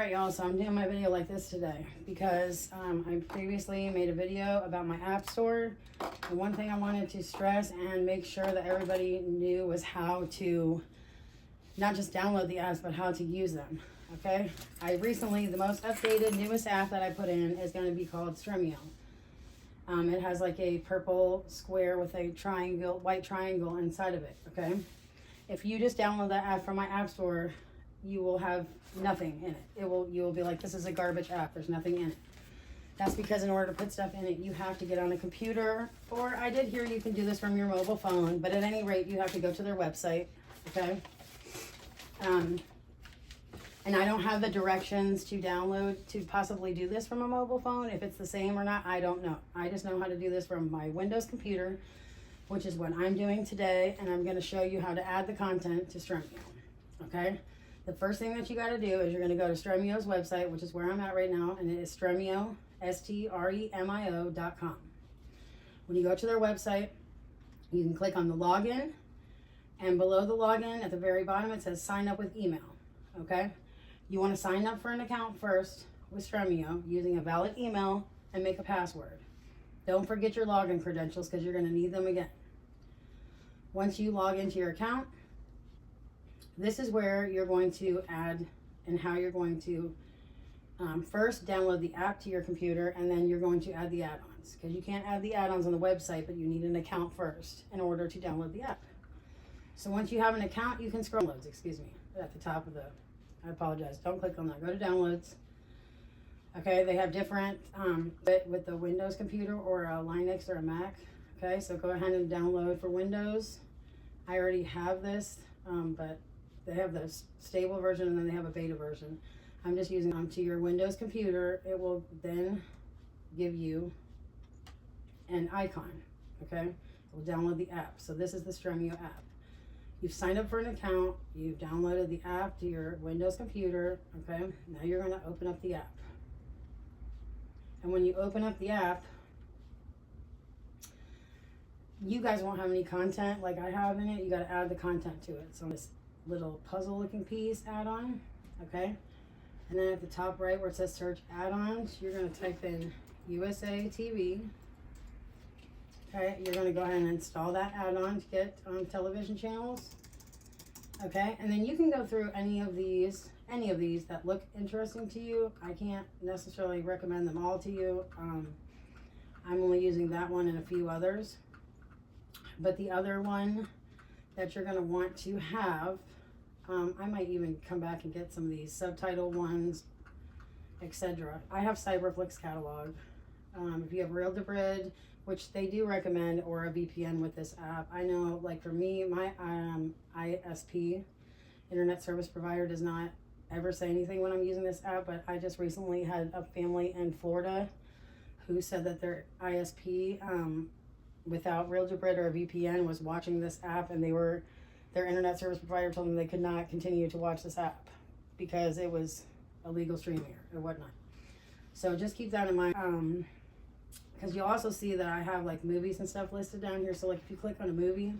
Alright y'all, so I'm doing my video like this today because I previously made a video about my app store. And one thing I wanted to stress and make sure that everybody knew was how to not just download the apps, but how to use them. Okay? The most updated, newest app that I put in is going to be called Stremio. It has like a purple square with a triangle, white triangle inside of it. Okay? If you just download that app from my app store, you will have nothing in it. You will be like, this is a garbage app. There's nothing in it. That's because in order to put stuff in it, you have to get on a computer, or I did hear you can do this from your mobile phone, but at any rate, you have to go to their website, okay? And I don't have the directions to download to possibly do this from a mobile phone. If it's the same or not, I don't know. I just know how to do this from my Windows computer, which is what I'm doing today, and I'm gonna show you how to add the content to Stremio, okay? The first thing that you got to do is you're going to go to Stremio's website, which is where I'm at right now, and it is Stremio, Stremio.com. When you go to their website, you can click on the login, and below the login at the very bottom it says sign up with email, okay? You want to sign up for an account first with Stremio using a valid email and make a password. Don't forget your login credentials because you're going to need them again. Once you log into your account, this is where you're going to add and how you're going to first download the app to your computer, and then you're going to add the add-ons, because you can't add the add-ons on the website, but you need an account first in order to download the app. So once you have an account, you can scroll downloads, at the top of I apologize, don't click on that, go to downloads. Okay, they have different with the Windows computer or a Linux or a Mac. Okay, so go ahead and download for Windows. I already have this, but they have the stable version and then they have a beta version. I'm just using them to your Windows computer. It will then give you an icon, okay? It will download the app. So this is the Stremio app. You've signed up for an account. You've downloaded the app to your Windows computer, okay? Now you're gonna open up the app. And when you open up the app, you guys won't have any content like I have in it. You gotta add the content to it. So this little puzzle looking piece add-on, okay? And then at the top right where it says search add-ons, you're going to type in USA TV. Okay, you're going to go ahead and install that add-on to get television channels. Okay, and then you can go through any of these that look interesting to you. I can't necessarily recommend them all to you. I'm only using that one and a few others. But the other one that you're going to want to have, I might even come back and get some of these subtitle ones, etc. I have Cyberflix catalog. If you have Real to Brid, which they do recommend, or a VPN with this app. I know, like for me, my ISP, Internet Service Provider, does not ever say anything when I'm using this app, but I just recently had a family in Florida who said that their ISP, without Real to Brid or a VPN, was watching this app, and their internet service provider told them they could not continue to watch this app because it was illegal streaming or whatnot. So just keep that in mind, because you'll also see that I have like movies and stuff listed down here. So like if you click on a movie,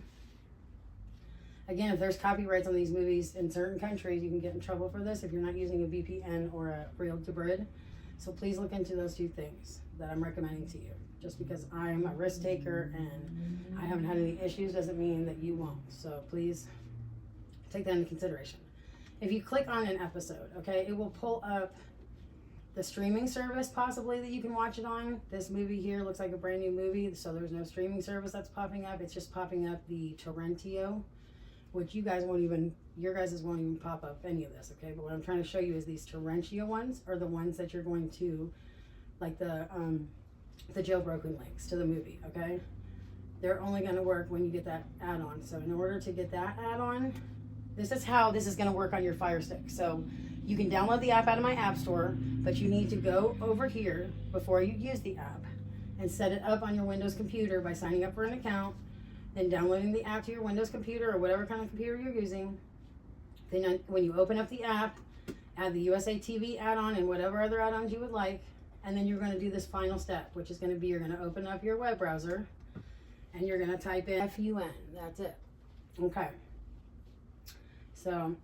again, if there's copyrights on these movies in certain countries, you can get in trouble for this if you're not using a VPN or a Real to Brid. So please look into those two things that I'm recommending to you. Just because I'm a risk taker and I haven't had any issues doesn't mean that you won't. So please take that into consideration. If you click on an episode, okay, it will pull up the streaming service possibly that you can watch it on. This movie here looks like a brand new movie, so there's no streaming service that's popping up. It's just popping up the Torrentio, which your guys won't even pop up any of this, okay? But what I'm trying to show you is these Torrentio ones are the ones that you're going to, like the jailbroken links to the movie, okay? They're only going to work when you get that add-on. So in order to get that add-on, this is how this is going to work on your Fire Stick. So you can download the app out of my app store, but you need to go over here before you use the app and set it up on your Windows computer by signing up for an account, then downloading the app to your Windows computer or whatever kind of computer you're using. Then when you open up the app, add the USA TV add-on and whatever other add-ons you would like. And then you're going to do this final step, which is going to be you're going to open up your web browser and you're going to type in FUN. That's it. Okay. So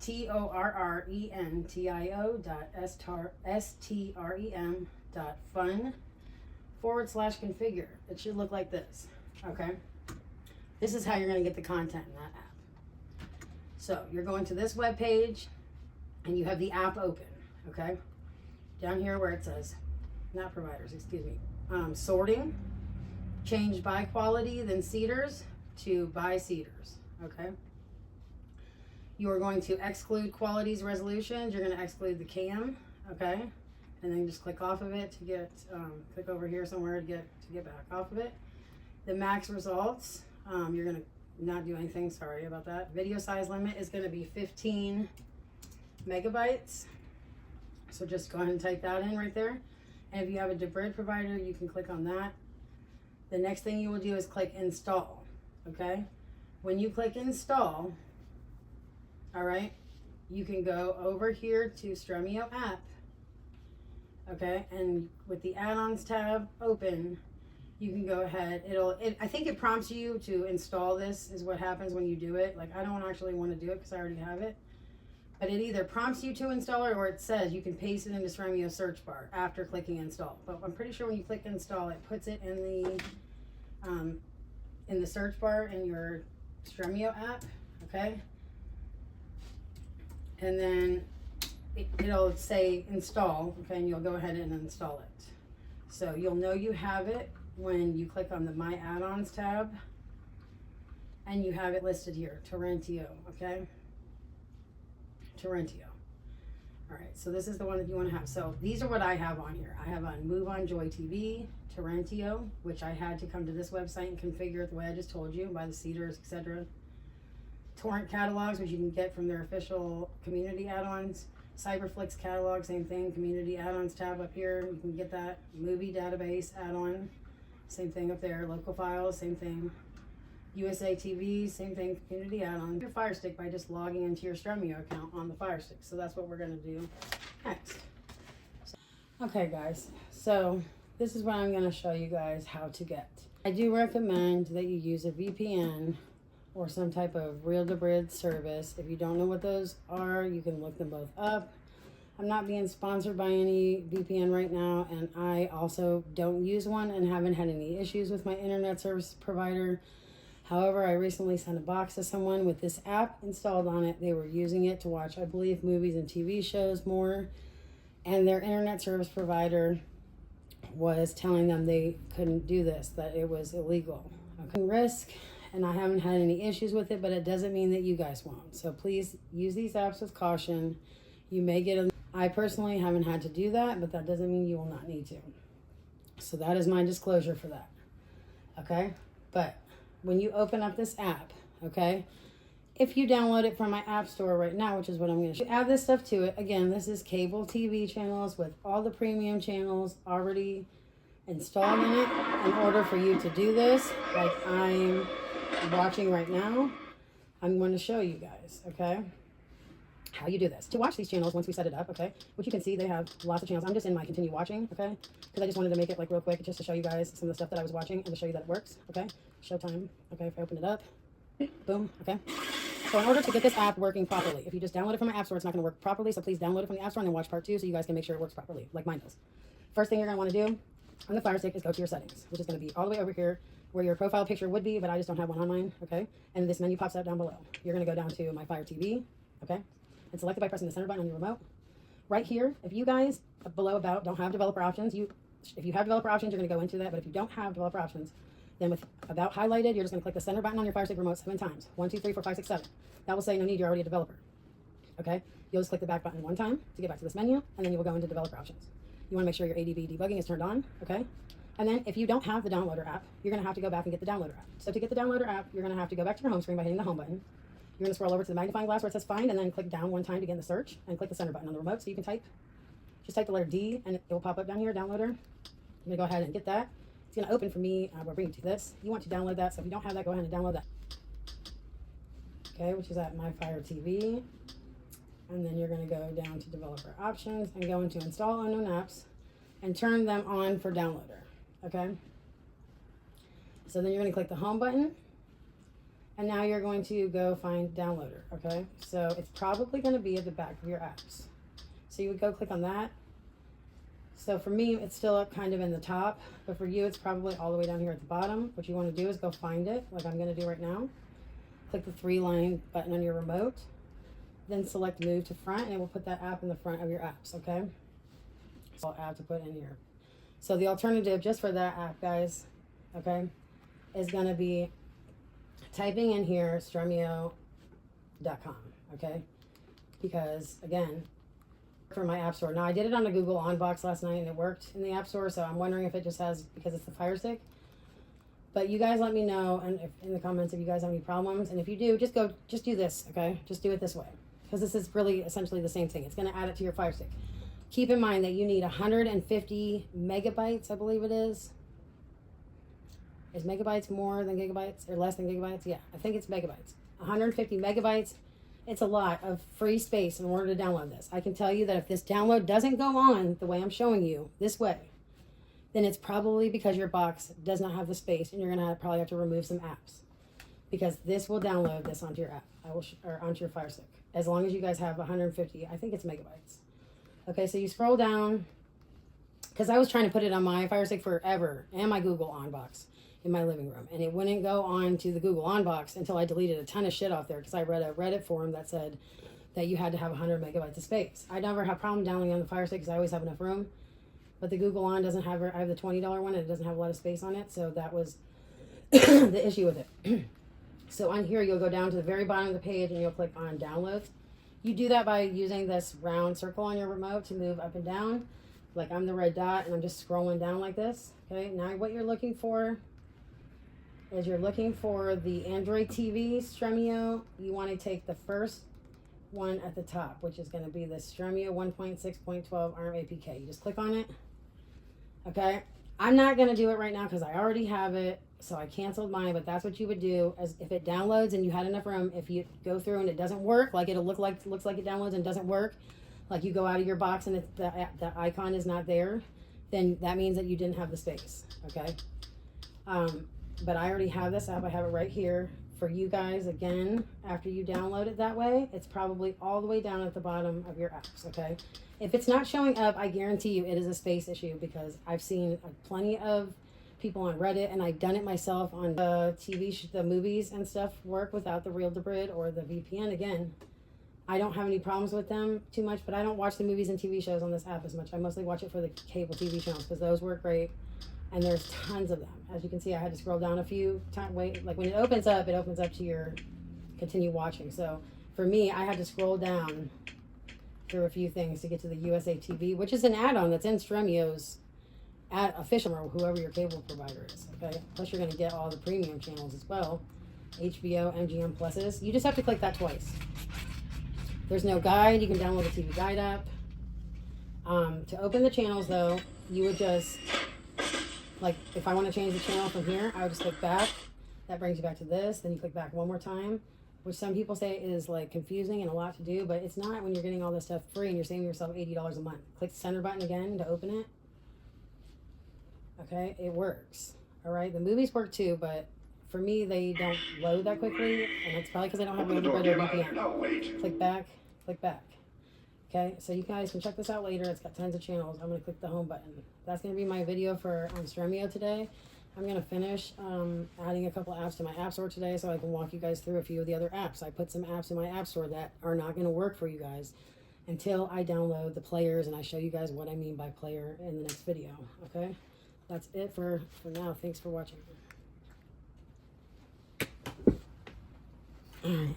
torrentio.strem.fun/configure. It should look like this. Okay. This is how you're going to get the content in that app. So you're going to this web page and you have the app open. Okay. Down here where it says, not providers, excuse me, sorting, change by quality, then seeders to by seeders. Okay. You are going to exclude qualities resolutions. You're going to exclude the cam. Okay. And then just click off of it to get, click over here somewhere to get back off of it. The max results, you're going to not do anything. Sorry about that. Video size limit is going to be 15 megabytes. So just go ahead and type that in right there. And if you have a Debrid provider, you can click on that. The next thing you will do is click install. Okay. When you click install, all right, you can go over here to Stremio app. Okay. And with the add-ons tab open, you can go ahead. I think it prompts you to install this is what happens when you do it. Like I don't actually want to do it because I already have it. But it either prompts you to install it or it says you can paste it into Stremio search bar after clicking install. But I'm pretty sure when you click install, it puts it in the search bar in your Stremio app. Okay. And then it'll say install. Okay. And you'll go ahead and install it. So you'll know you have it when you click on the My Add-ons tab. And you have it listed here, Torrentio. Okay. Torrentio. All right, so this is the one that you want to have. So these are what I have on here. I have on Move on Joy TV, Torrentio, which I had to come to this website and configure it the way I just told you by the seeders, etc. Torrent catalogs, which you can get from their official community add-ons. Cyberflix catalog, same thing. Community add-ons tab up here, you can get that. Movie database add-on, same thing up there. Local files, same thing. USA TV, same thing, community add-on. Your Fire Stick by just logging into your Stremio account on the Fire Stick. So that's what we're going to do next. Okay guys, so this is what I'm going to show you guys how to get. I do recommend that you use a VPN or some type of real Debrid service. If you don't know what those are, you can look them both up. I'm not being sponsored by any VPN right now, and I also don't use one and haven't had any issues with my internet service provider. However, I recently sent a box to someone with this app installed on it. They were using it to watch, I believe, movies and TV shows more. And their internet service provider was telling them they couldn't do this, that it was illegal. Okay. Risk, and I haven't had any issues with it, but it doesn't mean that you guys won't. So please use these apps with caution. You may get a... I personally haven't had to do that, but that doesn't mean you will not need to. So that is my disclosure for that. Okay? But when you open up this app, okay, if you download it from my app store right now, which is what I'm going to show you, add this stuff to it. Again, this is cable TV channels with all the premium channels already installed in it. In order for you to do this, like I'm watching right now, I'm going to show you guys, okay, how you do this. To watch these channels, once we set it up, okay, which you can see they have lots of channels. I'm just in my continue watching, okay, because I just wanted to make it like real quick just to show you guys some of the stuff that I was watching and to show you that it works, okay. Showtime, okay, if I open it up, boom, okay. So in order to get this app working properly, if you just download it from my app store, it's not going to work properly, so please download it from the app store and then watch part 2 so you guys can make sure it works properly, like mine does. First thing you're going to want to do on the Fire Stick is go to your settings, which is going to be all the way over here where your profile picture would be, but I just don't have one on mine, okay. And this menu pops up down below. You're going to go down to My Fire TV, okay, and select it by pressing the center button on your remote. Right here, if you guys below About don't have developer options, if you have developer options, you're going to go into that, but if you don't have developer options, then with About highlighted, you're just going to click the center button on your Fire Stick remote 7 times. 1, 2, 3, 4, 5, 6, 7. That will say no need, you're already a developer. Okay? You'll just click the back button 1 time to get back to this menu, and then you will go into developer options. You want to make sure your ADB debugging is turned on, okay? And then if you don't have the downloader app, you're going to have to go back and get the downloader app. So to get the downloader app, you're going to have to go back to your home screen by hitting the home button. You're going to scroll over to the magnifying glass where it says find, and then click down 1 time to get in the search, and click the center button on the remote so you can just type the letter D, and it will pop up down here, downloader. You're going to go ahead and get that. It's going to open for me. We'll bring you to this. You want to download that, so if you don't have that, go ahead and download that. Okay, which is at My Fire TV. And then you're going to go down to developer options and go into install unknown apps and turn them on for downloader. Okay. So then you're going to click the home button. And now you're going to go find downloader, okay? So it's probably going to be at the back of your apps. So you would go click on that. So for me, it's still up kind of in the top, but for you, it's probably all the way down here at the bottom. What you want to do is go find it, like I'm going to do right now. Click the 3-line button on your remote, then select move to front, and it will put that app in the front of your apps, okay? So app to put in here. So the alternative just for that app, guys, okay, is going to be typing in here stremio.com, okay? Because again, for my app store. Now I did it on the Google Unbox last night and it worked in the app store, so I'm wondering if it just has, because it's the Fire Stick. But you guys let me know and if, in the comments if you guys have any problems, and if you do, just do this, okay? Just do it this way, because this is really essentially the same thing. It's going to add it to your Fire Stick. Keep in mind that you need 150 megabytes, I believe it is. Is megabytes more than gigabytes or less than gigabytes? Yeah, I think it's megabytes. 150 megabytes. It's a lot of free space in order to download this. I can tell you that if this download doesn't go on the way I'm showing you, this way, then it's probably because your box does not have the space and you're going to probably have to remove some apps. Because this will download this onto your app, or onto your Fire Stick. As long as you guys have 150, I think it's megabytes. Okay, so you scroll down, because I was trying to put it on my Fire Stick forever and my Google Unbox in my living room, and it wouldn't go on to the Google Unbox until I deleted a ton of shit off there, because I read a Reddit forum that said that you had to have 100 megabytes of space. I never have a problem downloading on the Fire Stick because I always have enough room, but the Google On doesn't have, I have the $20 one and it doesn't have a lot of space on it, so that was the issue with it. So on here, you'll go down to the very bottom of the page and you'll click on downloads. You do that by using this round circle on your remote to move up and down. Like I'm the red dot and I'm just scrolling down like this. Okay, now what you're looking for is you're looking for the Android TV Stremio. You want to take the first one at the top, which is going to be the Stremio 1.6.12 ARM APK. You just click on it. Okay, I'm not going to do it right now because I already have it, so I canceled mine, but that's what you would do. As if it downloads and you had enough room, if you go through and it doesn't work, like it'll looks like it downloads and doesn't work, like you go out of your box and the icon is not there, then that means that you didn't have the space. Okay, but I already have this app. I have it right here for you guys. Again, after you download it that way, it's probably all the way down at the bottom of your apps. Okay, if it's not showing up, I guarantee you it is a space issue, because I've seen plenty of people on Reddit, and I've done it myself on the the movies and stuff work without the Real Debrid or the VPN. Again, I don't have any problems with them too much, but I don't watch the movies and TV shows on this app as much. I mostly watch it for the cable TV channels because those work great, and there's tons of them. As you can see, I had to scroll down a few times. Wait, like when it opens up to your continue watching. So for me, I had to scroll down through a few things to get to the USA TV, which is an add-on that's in Stremio's official, or whoever your cable provider is. Okay, plus you're going to get all the premium channels as well, HBO, MGM pluses. You just have to click that twice. There's no guide. You can download the TV guide app. To open the channels though, you would just, like if I want to change the channel from here, I would just click back. That brings you back to this. Then you click back one more time, which some people say is like confusing and a lot to do, but it's not when you're getting all this stuff free and you're saving yourself $80 a month. Click the center button again to open it. Okay, it works. All right, the movies work too, but for me, they don't load that quickly, and it's probably because I don't have Real Debrid or VPN. No, wait. Click back, click back. Okay, so you guys can check this out later. It's got tons of channels. I'm going to click the home button. That's going to be my video for Stremio today. I'm going to finish adding a couple apps to my app store today so I can walk you guys through a few of the other apps. I put some apps in my app store that are not going to work for you guys until I download the players, and I show you guys what I mean by player in the next video. Okay, that's it for now. Thanks for watching. All right.